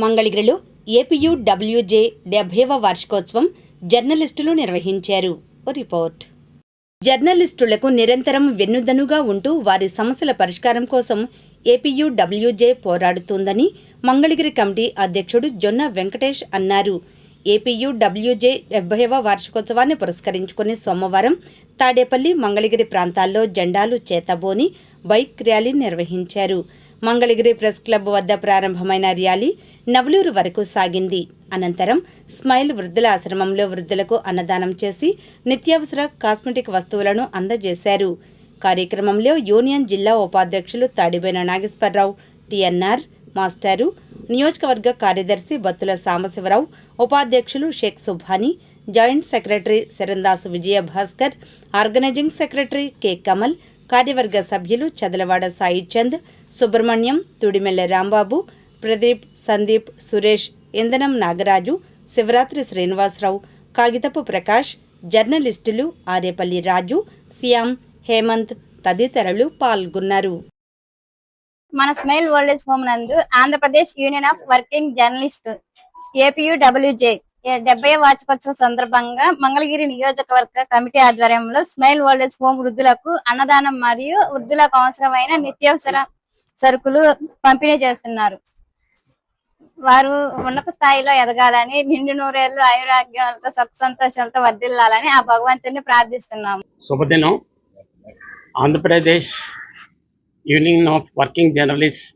మంగళగిరిలో ఏపీయూడబ్ల్యూజే 70వ వార్షికోత్సవం జర్నలిస్టులు నిర్వహించారు. రిపోర్ట్. జర్నలిస్టులకు నిరంతరం వెన్నుదన్నుగా ఉంటూ వారి సమస్యల పరిష్కారం కోసం ఏపీయూడబ్ల్యూజే పోరాడుతోందని మంగళగిరి కమిటీ అధ్యక్షుడు జొన్న వెంకటేష్ అన్నారు. ఏపీయూడబ్ల్యూజే 70వ వార్షికోత్సవాన్ని పురస్కరించుకుని సోమవారం తాడేపల్లి, మంగళగిరి ప్రాంతాల్లో జెండాలు చేతబోని బైక్ ర్యాలీ నిర్వహించారు. మంగళగిరి ప్రెస్ క్లబ్ వద్ద ప్రారంభమైన ర్యాలీ నవలూరు వరకు సాగింది. అనంతరం స్మైల్ వృద్ధుల ఆశ్రమంలో వృద్ధులకు అన్నదానం చేసి నిత్యావసర కాస్మెటిక్ వస్తువులను అందజేశారు. కార్యక్రమంలో యూనియన్ జిల్లా ఉపాధ్యక్షులు తాడిబోయిన నాగేశ్వరరావు, టిఎన్ఆర్ మాస్టారు, నియోజకవర్గ కార్యదర్శి బత్తుల సాంబశివరావు, ఉపాధ్యక్షులు Sheikh Subhani, joint secretary Sharandasu Vijayabhaskar, organising secretary K Kamal, కార్యవర్గ సభ్యులు చదలవాడ సాయి చంద్, సుబ్రహ్మణ్యం, తుడిమెల్ల రాంబాబు, ప్రదీప్, సందీప్, సురేష్, ఇంధనం నాగరాజు, శివరాత్రి శ్రీనివాసరావు, కాగితపు ప్రకాష్, జర్నలిస్టులు ఆరేపల్లి రాజు, శ్యామ్, హేమంత్ తదితరులు పాల్గొన్నారు. మన స్మైల్ ఓల్డేజ్ హోమ్ నందు Andhra Pradesh union of working journalist APUWJ 70వ వార్షికోత్సవం సందర్భంగా మంగళగిరి నియోజకవర్గ కమిటీ ఆధ్వర్యంలో స్మైల్ ఓల్డేజ్ హోమ్ వృద్ధులకు అన్నదానం మరియు వృద్ధులకు అవసరమైన నిత్యావసర సరుకులు పంపిణీ చేస్తున్నారు. వారు ఉన్నత స్థాయిలో ఎదగాలని, నిండు నూరేళ్లు ఆయురాగ్యాలతో సుఖ సంతోషాలతో వర్ధిల్లాలని ఆ భగవంతుని ప్రార్థిస్తున్నాము. శుభదినం. Andhra Pradesh union of working journalist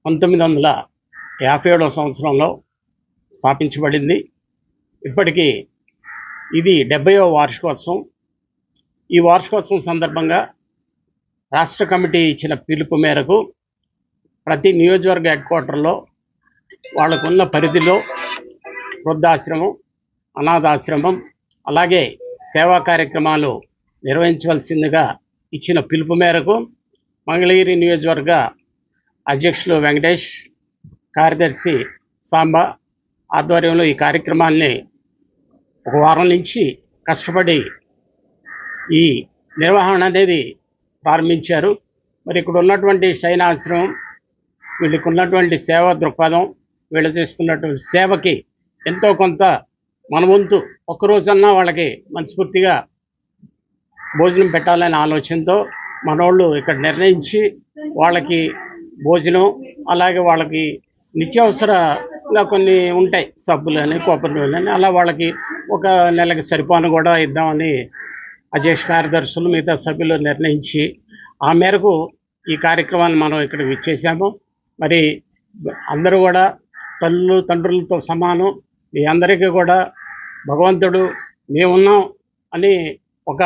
1957వ సంవత్సరంలో స్థాపించబడింది. ఇప్పటికీ ఇది 70వ వార్షికోత్సవం. ఈ వార్షికోత్సవం సందర్భంగా రాష్ట్ర కమిటీ ఇచ్చిన పిలుపు మేరకు ప్రతి నియోజకవర్గ హెడ్ క్వార్టర్లో వాళ్ళకున్న పరిధిలో వృద్ధాశ్రమం, అనాథాశ్రమం, అలాగే సేవా కార్యక్రమాలు నిర్వహించవలసిందిగా ఇచ్చిన పిలుపు మేరకు మంగళగిరి నియోజకవర్గ అధ్యక్షులు వెంకటేష్, కార్యదర్శి సాంబ ఆధ్వర్యంలో ఈ కార్యక్రమాన్ని ఒక వారం నుంచి కష్టపడి ఈ నిర్వహణ అనేది ప్రారంభించారు. మరి ఇక్కడ ఉన్నటువంటి శయనాశ్రమం, వీళ్ళకి ఉన్నటువంటి సేవా దృక్పథం, వీళ్ళు చేస్తున్నటువంటి సేవకి ఎంతో కొంత మన వంతు ఒక్కరోజన్నా వాళ్ళకి మనస్ఫూర్తిగా భోజనం పెట్టాలనే ఆలోచనతో మనోళ్ళు ఇక్కడ నిర్ణయించి వాళ్ళకి భోజనం, అలాగే వాళ్ళకి నిత్యావసరంగా కొన్ని ఉంటాయి, సబ్బులు అని, కొబ్బరి అని, అలా వాళ్ళకి ఒక నెలకి సరిపోను కూడా ఇద్దామని అధ్యక్ష కార్యదర్శులు మిగతా సభ్యులు నిర్ణయించి ఆ మేరకు ఈ కార్యక్రమాన్ని మనం ఇక్కడికి ఇచ్చేసాము. మరి అందరూ కూడా తల్లులు తండ్రులతో సమానం, మీ అందరికీ కూడా భగవంతుడు మేమున్నాం అని ఒక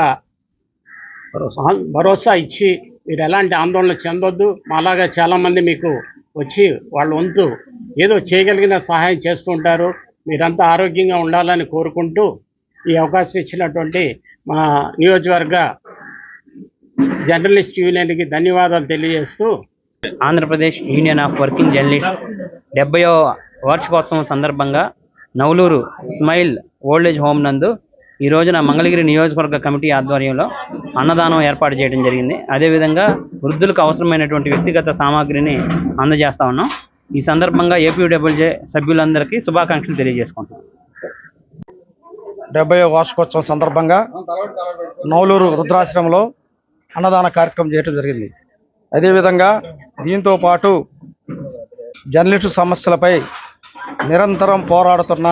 భరోసా ఇచ్చి మీరు ఎలాంటి ఆందోళన చెందొద్దు, మాలాగా చాలామంది మీకు వచ్చి వాళ్ళ వంతు ఏదో చేయగలిగిన సహాయం చేస్తూ ఉంటారు. మీరంతా ఆరోగ్యంగా ఉండాలని కోరుకుంటూ ఈ అవకాశం ఇచ్చినటువంటి మా నియోజకవర్గ జర్నలిస్ట్ యూనియన్కి ధన్యవాదాలు తెలియజేస్తూ, Andhra Pradesh union of working journalists 70వ వార్షికోత్సవం సందర్భంగా నవలూరు స్మైల్ ఓల్డేజ్ హోమ్ నందు ఈ రోజున మంగళగిరి నియోజకవర్గ కమిటీ ఆధ్వర్యంలో అన్నదానం ఏర్పాటు చేయడం జరిగింది. అదేవిధంగా వృద్ధులకు అవసరమైనటువంటి వ్యక్తిగత సామాగ్రిని అందజేస్తా ఉన్నాం. ఈ సందర్భంగా ఏపీయూడబ్ల్యూజే సభ్యులందరికీ శుభాకాంక్షలు తెలియజేసుకుంటున్నాం. 70వ వార్షికోత్సవం సందర్భంగా నవలూరు వృద్ధాశ్రమంలో అన్నదాన కార్యక్రమం చేయడం జరిగింది. అదేవిధంగా దీంతో పాటు జర్నలిస్టు సమస్యలపై నిరంతరం పోరాడుతున్న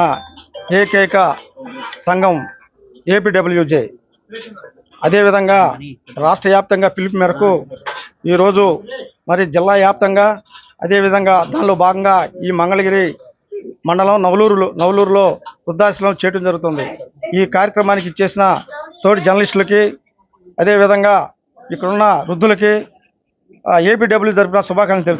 ఏకైక సంఘం ఏపీడబ్ల్యూజే. అదేవిధంగా రాష్ట్ర వ్యాప్తంగా పిలుపు మేరకు ఈరోజు మరి జిల్లా వ్యాప్తంగా, అదేవిధంగా దానిలో భాగంగా ఈ మంగళగిరి మండలం నవలూరులో వృద్ధాశ్రమం చేయడం జరుగుతుంది. ఈ కార్యక్రమానికి ఇచ్చేసిన తోటి జర్నలిస్టులకి, అదేవిధంగా ఇక్కడున్న వృద్ధులకి ఏపీడబ్ల్యూ తరపున శుభాకాంక్షలు తెలుపుతున్నాను.